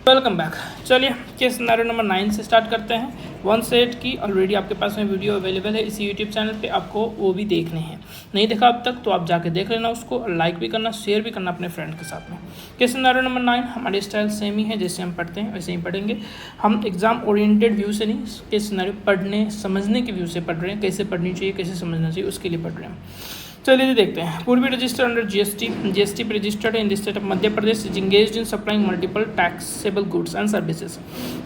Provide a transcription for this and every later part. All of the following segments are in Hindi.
Welcome back. चलिए केस सिनेरियो नंबर 9 से स्टार्ट करते हैं। 1 सेट की ऑलरेडी आपके पास में वीडियो अवेलेबल है इसी यूट्यूब चैनल पे, आपको वो भी देखने हैं। नहीं देखा अब तक तो आप जाके देख लेना उसको, लाइक भी करना, शेयर भी करना अपने फ्रेंड के साथ में। केस सिनेरियो नंबर 9 हमारी स्टाइल सेम ही है, जैसे हम पढ़ते हैं वैसे ही पढ़ेंगे। हम एग्जाम ओरिएंटेड व्यू से नहीं, केस सिनेरियो पढ़ने समझने के व्यू से पढ़ रहे हैं, कैसे पढ़नी चाहिए कैसे समझना चाहिए उसके लिए पढ़ रहे हैं। चलिए देखते हैं। पूर्वी रजिस्टर अंडर जीएसटी पे registered in the state of Madhya Pradesh, is engaged in supplying multiple taxable goods and services.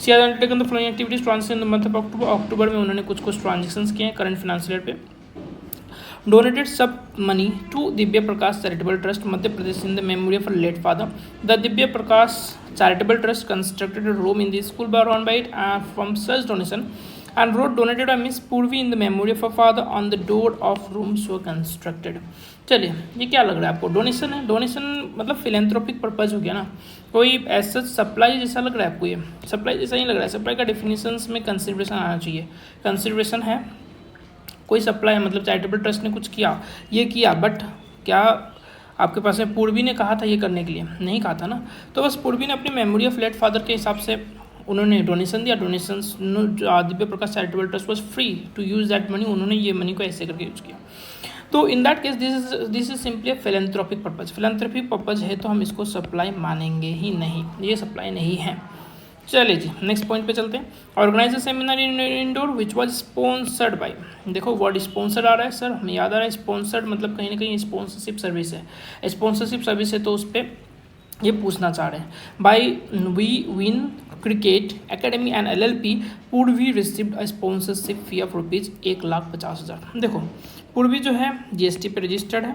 She has undertaken the following activities transaction in the month of October में उन्होंने कुछ ट्रांजेक्शन्स किए हैं करंट फाइनेंशियल ईयर पे। Donated some money to Divya Prakash charitable trust Madhya Pradesh in the memory of late father. The Divya Prakash charitable trust constructed a room in the school by around by it from such donation and wrote donated by Miss Purvi in the memory of her father on the door of rooms were constructed। चलिए ये क्या लग रहा है आपको? डोनेशन है। डोनेशन मतलब फिलेंथ्रोपिक पर्पज हो गया ना, कोई ऐसा सप्लाई जैसा लग रहा है आपको? ये सप्लाई जैसा ही लग रहा है। सप्लाई का डेफिनेशंस में कंसिडरेशन आना चाहिए। कंसिडरेशन है कोई सप्लाई है मतलब चैरिटेबल ट्रस्ट ने कुछ किया, ये किया, बट क्या आपके पास में पूर्वी ने कहा था ये करने के लिए? नहीं कहा था ना। तो बस पूर्वी ने अपनी मेमोरी ऑफ लेट फादर के हिसाब से उन्होंने डोनेशन दिया। Donation Divya Prakash charitable trust was free to use that money, उन्होंने ये मनी को ऐसे करके यूज़ किया। तो in that case this is simply a philanthropic purpose. Philanthropic purpose है तो हम इसको सप्लाई मानेंगे ही नहीं, ये सप्लाई नहीं है। चलिए जी नेक्स्ट पॉइंट पे चलते हैं। Organise seminar in Indore which was sponsored by. देखो वर्ड स्पॉन्सर्ड आ रहा है सर, हमें याद आ रहा है स्पॉन्सर्ड मतलब कहीं ना कहीं स्पॉन्सरशिप सर्विस है। स्पॉन्सरशिप सर्विस है तो उस पर ये पूछना चाह रहे हैं। By We Win cricket academy and LLP Purvi received a sponsorship fee of ₹1,50,000। देखो पूर्वी जो है GST पे रजिस्टर्ड है।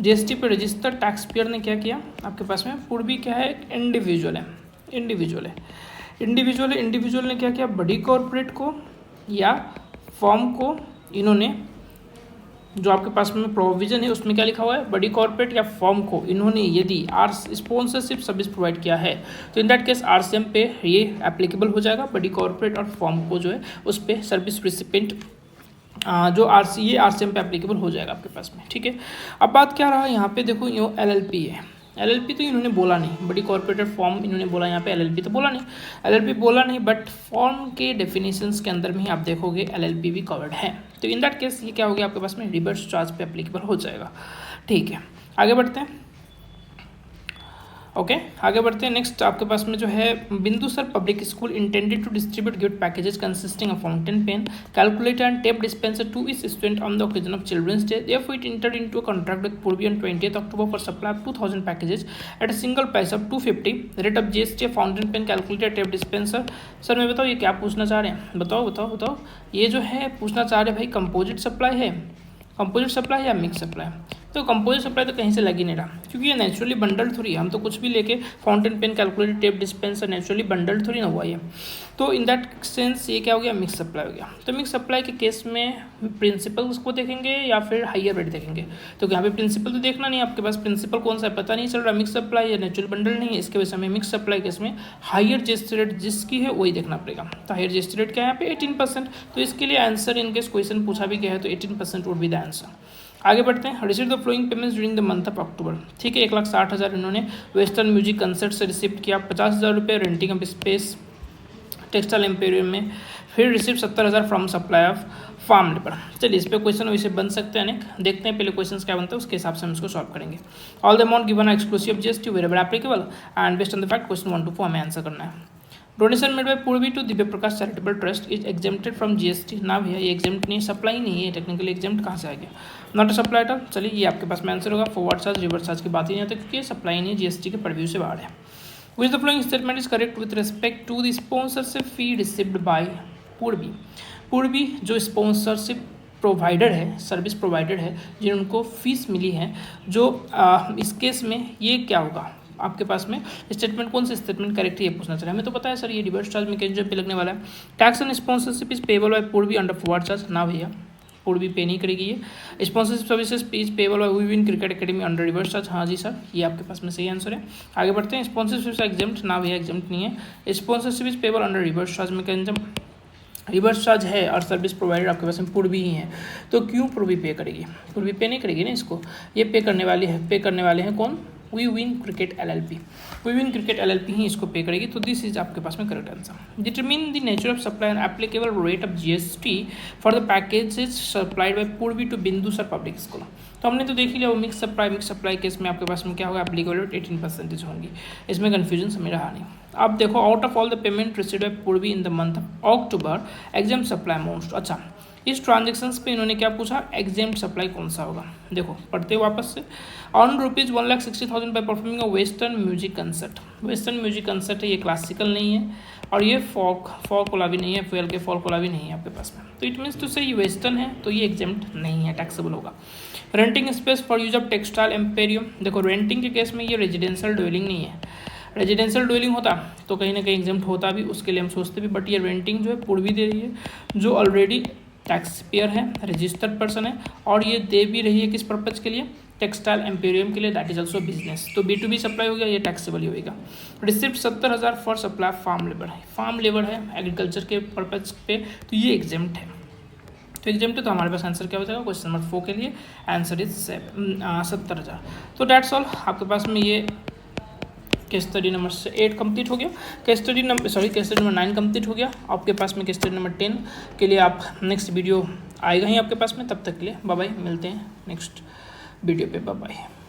GST पे रजिस्टर्ड टैक्स पेयर ने क्या किया आपके पास में? पूर्वी क्या है? एक इंडिविजुअल है। इंडिविजुअल ने क्या किया? बड़ी कॉरपोरेट को या फॉर्म को इन्होंने, जो आपके पास में प्रोविजन है उसमें क्या लिखा हुआ है? बड़ी कॉर्पोरेट या फॉर्म को इन्होंने यदि स्पॉन्सरशिप सर्विस प्रोवाइड किया है तो इन दैट केस RCM पे ये एप्लीकेबल हो जाएगा। बड़ी कॉर्पोरेट और फॉर्म को जो है उस पर सर्विस रिसिपेंट जो ये RCM पे एप्लीकेबल हो जाएगा आपके पास में। ठीक है, अब बात क्या रहा यहाँ पे? देखो ये LLP है। LLP तो इन्होंने बोला नहीं, बड़ी कॉर्पोरेट फॉर्म इन्होंने बोला, यहाँ पे LLP तो बोला नहीं। LLP बोला नहीं बट फॉर्म के डेफिनेशंस के अंदर में ही आप देखोगे LLP भी कवर्ड है। तो इन दैट केस ये क्या हो गया आपके पास में? रिवर्स चार्ज पे एप्लीकेबल हो जाएगा। ठीक है, आगे बढ़ते हैं। ओके आगे बढ़ते हैं। नेक्स्ट आपके पास में जो है Bindusar public school intended to distribute gift packages consisting of fountain pen, calculator and tape dispenser to its student on the occasion of children's day. Therefore it entered into a contract with Purvi on 20th October for supply of 2000 packages at a single price of 250, rate of GST fountain pen calculator tape dispenser. Sir मैं बताओ ये क्या पूछना चाह रहे हैं? बताओ ये जो है पूछना चाह रहे हैं भाई कंपोजिट सप्लाई है, कंपोजिट सप्लाई या मिक्स सप्लाई? तो कंपोजिट सप्लाई तो कहीं से लग ही नहीं रहा क्योंकि ये नेचुरली बंडल थोड़ी है। हम तो कुछ भी लेके fountain pen calculator tape dispenser naturally bundle थोड़ी ना हुआ ये। तो इन दैट सेंस ये क्या हो गया? मिक्स सप्लाई हो गया। तो मिक्स सप्लाई के केस में प्रिंसिपल को देखेंगे या फिर हायर रेट देखेंगे? तो यहाँ पे प्रिंसिपल तो देखना नहीं, आपके पास प्रिंसिपल कौन सा है पता नहीं चल रहा। मिक्स सप्लाई या नेचुरल बंडल नहीं है, इसके वजह से हमें मिक्स सप्लाई केस में हायर जीएसटी रेट जिसकी है वही देखना पड़ेगा। तो हायर जीएसटी रेट क्या है यहाँ पे? 18%। तो इसके लिए आंसर इनकेस क्वेश्चन पूछा भी गया है तो 18% वुड बी द आंसर। आगे बढ़ते हैं। Receive the flowing payments during the month of October. ठीक है, 1,60,000 इन्होंने वेस्टर्न म्यूजिक कंसर्ट से रिसीव किया। 50,000 रुपये renting of space textile emporium में। फिर receive 70,000 from supply of farm labour. चलिए इस पर क्वेश्चन वैसे बन सकते हैं अनेक, देखते हैं पहले क्वेश्चन क्या बनता है उसके हिसाब से हम इसको सॉल्व करेंगे। All the amount given exclusive GST variable applicable and based on the fact question 1 to 4 हमें आंसर करना है। Donation made by Purvi to Divya Prakash charitable trust is exempted from GST। ना भैया ये एग्जेम्प्ट नहीं, सप्लाई नहीं है, टेक्निकली एग्जेम्प्ट कहाँ से आ गया? Not a supply at. चलिए ये आपके पास में आंसर होगा। फॉरवर्ड चार्ज रिवर्स चार्ज की बात ही नहीं आती क्योंकि सप्लाई नहीं है, GST के परव्यू से बाहर है। Which the flowing statement is correct with respect to the sponsorship fee received by Purvi. Purvi जो स्पॉन्सरशिप प्रोवाइडर है, सर्विस प्रोवाइडर है, जिनको फीस मिली है, जो इस केस में ये क्या होगा आपके पास में? स्टेटमेंट कौन सा स्टेटमेंट करेक्ट है ये पूछना चाहिए। हमें तो पता है सर ये रिवर्स चार्ज मैकेनिज्म पे लगने वाला है। Tax and sponsorship is payable by Purvi under forward charge. ना भैया पूर्वी पे नहीं करेगी ये। Sponsorship services is payable by We Win cricket academy under reverse charge. हाँ जी सर, ये आपके पास में सही आंसर है। आगे बढ़ते हैं। Sponsorship exempt. ना भैया एग्जेम्प्ट नहीं है। Sponsorship is payable under reverse charge mechanism. Reverse charge है और सर्विस प्रोवाइडर आपके पास में पूर्वी ही है, तो क्यों पूर्वी पे करेगी? पूर्वी पे नहीं करेगी ना इसको, ये पे करने वाले हैं कौन? We Win cricket LLP, We Win cricket LLP ही इसको पे करेगी। तो दिस इज आपके पास में correct answer. Determine the nature of supply and applicable rate of GST for the packages supplied by Purvi to Bindusar public school. तो हमने तो देख लिया वो मिक्स सप्लाई केस में आपके पास में क्या होगा, एप्लीकेबल रेट 18% होंगी, इसमें कन्फ्यूजन समय रहा नहीं। अब देखो, out of all the payment received by Purvi in the month of October exempt supply amount. अच्छा, इस ट्रांजेक्शन्स पे इन्होंने क्या पूछा, एग्जाम सप्लाई कौन सा होगा। देखो पढ़ते वापस से, on ₹1,60,000 by performing a western music concert. Western music concert है, ये क्लासिकल नहीं है और ये फॉक वाला भी नहीं है, फेल के फॉक वाला भी नहीं है आपके पास में। तो इट मीन्स टू से ये वेस्टर्न है, तो ये एग्जाम्प्ट नहीं है, टैक्सेबल होगा। Renting space for use of textile emporium. देखो रेंटिंग के केस में ये रेजिडेंशियल ड्वेलिंग नहीं है, रेजिडेंशियल ड्वेलिंग होता तो कहीं ना कहीं एग्जाम्प्ट होता भी, उसके लिए हम सोचते भी, बट ये रेंटिंग जो है पूर्वी दे रही है, जो ऑलरेडी टैक्स पेयर है, रजिस्टर्ड पर्सन है, और ये दे भी रही है किस पर्पज़ के लिए, टेक्सटाइल एम्पेरियम के लिए, दैट इज ऑल्सो बिजनेस। तो B2B सप्लाई हो गया, ये टैक्सेबल ही होगा। Receipt 70,000 for supply farm labour है, फार्म लेबर है एग्रीकल्चर के पर्पज़ पे, तो ये एग्जाम्प्ट है। तो एग्जाम्प्ट है, तो हमारे पास आंसर क्या हो जाएगा, क्वेश्चन नंबर 4 के लिए आंसर इज 70,000। तो डैट्स ऑल, आपके पास में ये केस स्टडी नंबर 8 कंप्लीट हो गया, केस स्टडी नंबर 9 कंप्लीट हो गया। आपके पास में केस स्टडी नंबर 10 के लिए आप नेक्स्ट वीडियो आएगा ही आपके पास में, तब तक के लिए बाय बाय, मिलते हैं नेक्स्ट वीडियो पे, बाय बाय।